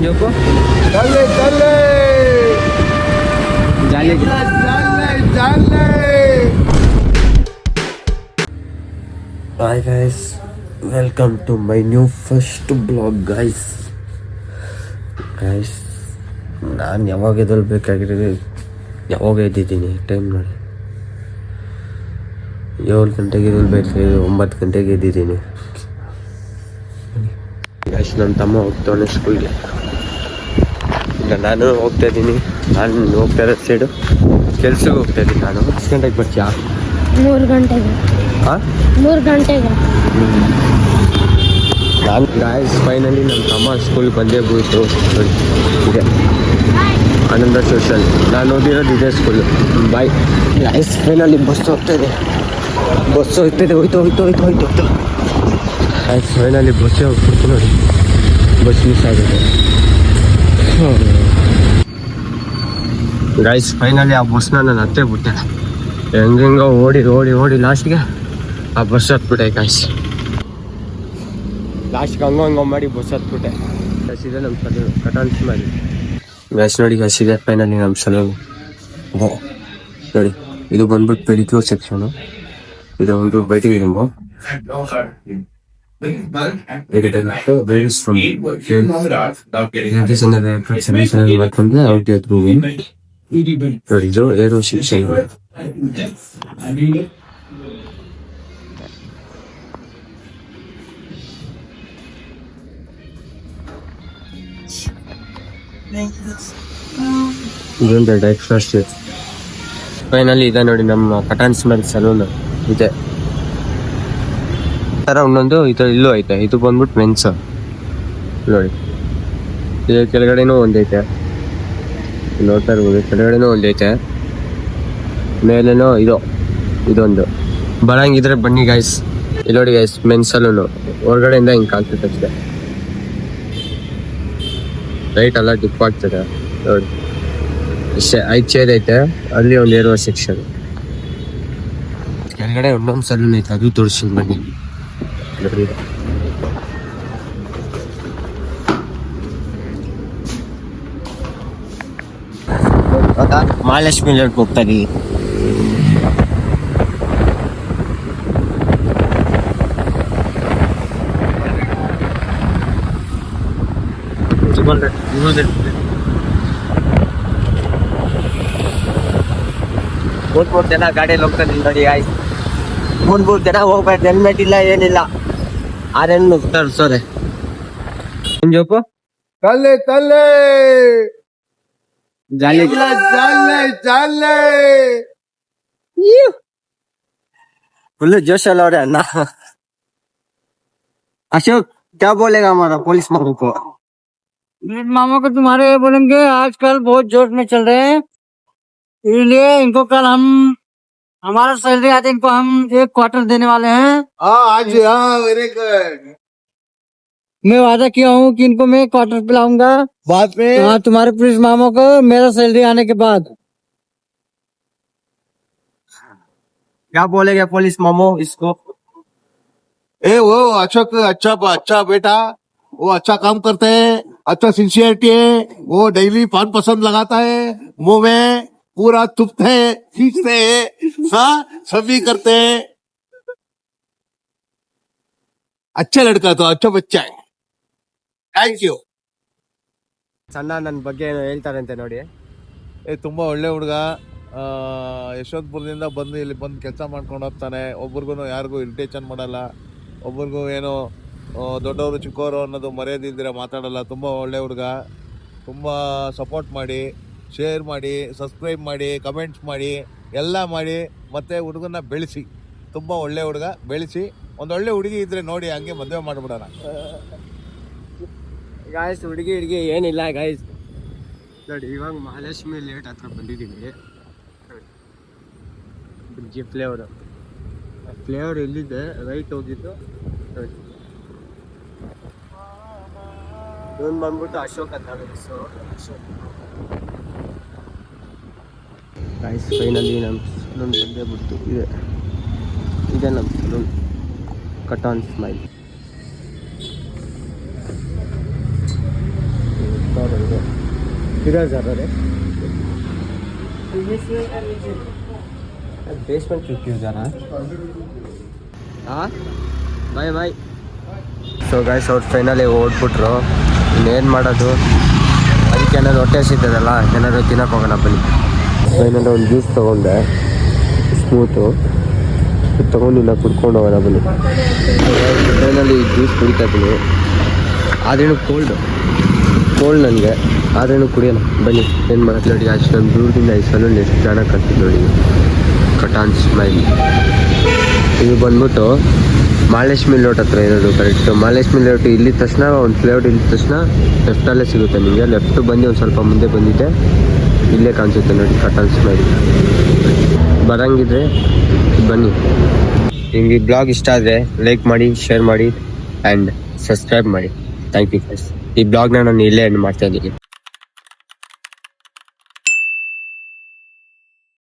Joko? Dale, dale! Jale. Dale, dale! Hi guys, welcome to my new first blog guys. ನಾನು ಯಾವಾಗ ಎದ್ದೇಳಬೇಕಾಗಿರೋದು ಯಾವಾಗ ಎದ್ದಿದ್ದೀನಿ time ನೋಡಿ 7 ಗಂಟೆಗೆ ಎದ್ದೇಳಬೇಕಾಗಿರೋದು 9 ಗಂಟೆಗೆ ಎದ್ದಿದ್ದೀನಿ ಗೈಸ್. ನನ್ನ ತಮ್ಮ ಹೋಗ್ತಾನೆ ಸ್ಕೂಲ್ಗೆ, ಇಲ್ಲ ನಾನು ಹೋಗ್ತಾ ಇದ್ದೀನಿ. ನಾನು ಹೋಗ್ತಾ ಇರೋ ಸೈಡು ಕೆಲ್ಸಕ್ಕೆ ಹೋಗ್ತಾ ಇದ್ದೀನಿ. ನಾನು ಎಷ್ಟು ಗಂಟೆಗೆ ಬರ್ತೀಯಾ? 3 ಗಂಟೆಗೆ. ಹಾಂ 3 ಗಂಟೆಗೆ. ನಾನು ಗಾಯ್ಸ್ ಫೈನಲಿ ನಮ್ಮ ತಮ್ಮ ಸ್ಕೂಲ್ ಬಂದೇ ಹೋಯ್ತು. ಇದೆ ಆನಂದ ಸೋಷಲ್, ನಾನು ಓದಿರೋದು ಇದೇ school. Bye guys, finally bus ಹೋಗ್ತಾಯಿದೆ. ಬಸ್ ಹೋಗ್ತಾಯಿದೆ, ಹೋಯ್ತು ಗಾಯ್ಸ್. ಫೈನಲಿ ಬಸ್ಸೇ ಹೋಗ್ಬಿಡ್ತು ನೋಡಿ. ಬಸ್ ಮಿಸ್ ಆಗುತ್ತೆ ಗಾಯ್ಸ್. ಫೈನಲಿ ಆ ಬಸ್ನ ನಾನು ಹತ್ತೇ ಬಿಟ್ಟೆ. ಹೆಂಗೆಂಗೋ ಓಡಿ ಲಾಸ್ಟ್ಗೆ ಆ ಬಸ್ ಹತ್ಬಿಟ್ಟೆ ಗಾಯ್ಸ್. ಲಾಸ್ಟ್ಗೆ ಹಂಗೋ ಮಾಡಿ ಬಸ್ ಹತ್ಬಿಟ್ಟೆ. ಹಸಿದೆ ನಮ್ಮ ಸಲೂನು, ಕಟಾನ್ಸ್ ಮಾಡಿ ಮ್ಯಾಚ್ ನೋಡಿ ಹಸಿದೆ. ಫೈನಲಿ ನಮ್ಮ ಸಲೂನು ನೋಡಿ. ಇದು ಬಂದ್ಬಿಟ್ಟು ಪೆಡಿಕ್ಯೂರ್ ಸೆಕ್ಷನು. ಇದು ಒಂದು ವೈಟಿಂಗ್ ರೂಮು. ಇದು ಏರೋ ಸೆಕ್ಷನ್. ಇದೊಂದು ಬ್ರೇಕ್ಫಾಸ್ಟ್. ಫೈನಲಿ ಇದೆ ನೋಡಿ ನಮ್ಮ ಕಟಾನ್ ಸ್ಮೆಲ್ ಸಲೂನ್ ಇದೆ. ಥರ ಒಂದೊಂದು ಇದು ಇಲ್ಲೂ ಐತೆ. ಇದು ಬಂದ್ಬಿಟ್ಟು ಮೆನ್ಸ್ ನೋಡಿ. ಇದು ಕೆಳಗಡೆನೂ ಒಂದೈತೆ, ನೋಡ್ತಾ ಇರ್ಬೋದು. ಕೆಳಗಡೆನೂ ಒಂದೈತೆ, ಮೇಲೇನೋ ಇದೊಂದು. ಬರಂಗಿದ್ರೆ ಬನ್ನಿ ಗೈಸ್. ಇಲ್ಲಿ ನೋಡಿ ಗೈಸ್, ಮೆನ್ಸ್ ಸಲೂನು ಹೊರಗಡೆಯಿಂದ ಹಿಂಗೆ ಕಾಣ್ತೈತೆ ಅಷ್ಟೇ. ಲೈಟ್ ಎಲ್ಲ ಡಿಪ್ ಆಗ್ತದೆ ನೋಡಿ. ಇಷ್ಟೇ 5 ಚೇರ್ ಐತೆ. ಅಲ್ಲಿ ಒಂದು ಏರುವ ಸೆಕ್ಷನ್. ಕೆಳಗಡೆ ಒಂದೊಂದು ಸಲೂನ್ ಐತೆ, ಅದು ತೋರಿಸಿ ಬನ್ನಿ. ಮಹಾಲಕ್ಷ್ಮಿ ಹೋಗ್ತಾ ಇದೀವಿ. ಮೂರ್ ಜನ ಗಾಡಿಯಲ್ಲಿ ಹೋಗ್ತಾ ಇದೀವಿ ನೋಡಿ ಆಯ್ತು. 3 ಜನ ಹೋಗ್ಬಾರ್ದು, ಹೆಲ್ಮೆಟ್ ಇಲ್ಲ ಏನಿಲ್ಲ. ಆರೇನು ತರ್ಸೋರೆ. ಜೋಪು Dale, dale! ಜಾಲಿ Dale! फुल जोश अला रहा है ना. अशोक क्या बोलेगा हमारा पुलिस मामू को? मामा को तुम्हारे बोलेंगे आजकल बहुत जोश में चल रहे हैं, इसलिए इनको कल हम हमारा सैलरी आते इनको हम 1 क्वार्टर देने वाले हैं. आज वेरी गुड. मैं वादा किया हूँ कि इनको मैं क्वार्टर पिलाऊंगा बाद में. हाँ, तुम्हारे पुलिस मामा को मेरा सैलरी आने के बाद. क्या बोलेगा पुलिस मामू इसको? वो अच्छा बेटा, वो अच्छा काम करते हैं, अच्छा सिंसियरिटी है. वो डेली पान पसंद लगाता है, मुंह में पूरा तुपते हैं, खींचते हैं, हाँ सभी करते हैं. अच्छा लड़का, तो अच्छा बच्चा है. Thank you. ಸಣ್ಣ ನನ್ನ ಬಗ್ಗೆ ಏನೋ ಹೇಳ್ತಾರಂತೆ ನೋಡಿ. ತುಂಬ ಒಳ್ಳೆ ಹುಡುಗ. ಯಶವಂತಪುರದಿಂದ ಬಂದು ಇಲ್ಲಿ ಬಂದು ಕೆಲಸ ಮಾಡ್ಕೊಂಡು ಹೋಗ್ತಾನೆ. ಒಬ್ರಿಗೂ ಯಾರಿಗೂ ಇರಿಟೇಷನ್ ಮಾಡಲ್ಲ. ಒಬ್ರಿಗೂ ಏನೋ ದೊಡ್ಡವರು ಚಿಕ್ಕವರು ಅನ್ನೋದು ಮರ್ಯಾದಿದ್ರೆ ಮಾತಾಡಲ್ಲ. ತುಂಬ ಒಳ್ಳೆ ಹುಡುಗ. ತುಂಬ ಸಪೋರ್ಟ್ ಮಾಡಿ, ಶೇರ್ ಮಾಡಿ, ಸಬ್ಸ್ಕ್ರೈಬ್ ಮಾಡಿ, ಕಮೆಂಟ್ಸ್ ಮಾಡಿ, ಎಲ್ಲ ಮಾಡಿ. ಮತ್ತು ಹುಡುಗನ ಬೆಳೆಸಿ. ತುಂಬ ಒಳ್ಳೆ ಹುಡುಗ, ಬೆಳೆಸಿ. ಒಂದೊಳ್ಳೆ ಹುಡುಗಿ ಇದ್ದರೆ ನೋಡಿ, ಹಂಗೆ ಮದುವೆ ಮಾಡಿಬಿಡೋಣ. ಗಾಯ್ಸ್, ಹುಡುಗಿ ಏನಿಲ್ಲ ಗಾಯ್ಸ್ ನೋಡಿ. ಇವಾಗ ಮಹಾಲಕ್ಷ್ಮಿ ಲೇಟ್ ಹತ್ರ ಬಂದಿದ್ದೀವಿ. ಬ್ರಿಡ್ಜಿ ಫ್ಲೇವರ್ ಎಲ್ಲಿದೆ, ರೈಟ್ ಹೋಗಿದ್ದು ನೋಡಿ. ಇವನು ಬಂದ್ಬಿಟ್ಟು ಅಶೋಕ್ ಅಂತ ಹೆಸರು. ಗಾಯ್ಸ್ ಫೈನಲಿ ನಮ್ಮ ಸಲೂನ್ ಬಂದೇ ಬಿಡ್ತು. ಇದೆ ನಮ್ಮ ಸಲೂನ್, ಕಟಾನ್ ಸ್ಮೈಲ್. किधर जा रहे बेसमेंट क्यों जाना है हाँ ಬಾಯ್ ಬಾಯ್ ಸೊ ಗೈಸ್ ಅವ್ರು ಫೈನಲಿ ಓಡ್ಬಿಟ್ರು ಇನ್ನೇನು ಮಾಡೋದು ಅದಕ್ಕೆ ಏನಾದ್ರು ಹೊಟ್ಟೆ ಹಸಿತದಲ್ಲ ಏನಾದ್ರು ತಿನ್ನಕ್ಕೆ ಹೋಗೋಣ ಬನ್ನಿ ಫೈನಲ್ ಒಂದು ಜ್ಯೂಸ್ ತೊಗೊಂಡೆ ಸ್ಮೂತು ತೊಗೊಂಡು ಇನ್ನು ಕುಡ್ಕೊಂಡು ಹೋಗೋಣ ಬನ್ನಿ ಫೈನಲಿ ಜ್ಯೂಸ್ ಕುಡಿತಾ ಇದ್ದೀನಿ ಆದ್ರೂ ಕೋಲ್ಡ್ ನನಗೆ ಆದ್ರೂ ಕುಡಿಯೋಣ ಬನ್ನಿ ಏನು ಮಾಡೋದು ನೋಡಿ ಅಷ್ಟೊಂದು ದೂರದಿಂದ ಈ ಸಲೂನ್ ಎಷ್ಟು ಜನ ಕಟ್ತಿದ್ದು ನೋಡಿ ಕಟಾನ್ ಸ್ಮೈಲ್ ಇದು ಬಂದ್ಬಿಟ್ಟು ಮಹಾಲಕ್ಷ್ಮಿ ಲೇಔಟ್ ಹತ್ರ ಇರೋದು ಕರೆಕ್ಟ್ ಮಹಾಲಕ್ಷ್ಮಿ ಲೇಔಟ್ ಇಲ್ಲಿದ ತಕ್ಷಣ ಒಂದು ಲೇಔಟ್ ಇಲ್ಲಿದ ತಕ್ಷಣ ಲೆಫ್ಟಲ್ಲೇ ಸಿಗುತ್ತೆ ನಿಮಗೆ ಲೆಫ್ಟ್ ಬಂದು ಒಂದು ಸ್ವಲ್ಪ ಮುಂದೆ ಬಂದಿದ್ದೆ ಇಲ್ಲೇ ಕಾಣಿಸುತ್ತೆ ನೋಡಿ ಕಟಾನ್ ಸ್ಮೈಲ್ ಬರಂಗಿದ್ರೆ ಬನ್ನಿ ನಿಮಗೆ ಈ ಬ್ಲಾಗ್ ಇಷ್ಟ ಆದರೆ ಲೈಕ್ ಮಾಡಿ ಶೇರ್ ಮಾಡಿ ಆ್ಯಂಡ್ ಸಬ್ಸ್ಕ್ರೈಬ್ ಮಾಡಿ ಥ್ಯಾಂಕ್ ಯು ಫ್ರೆಂಡ್ಸ್ ಈ ಬ್ಲಾಗ್ನ ನಾನು ಇಲ್ಲೇ ಎಂಡ್ ಮಾಡ್ತಾ ಇದ್ದೀನಿ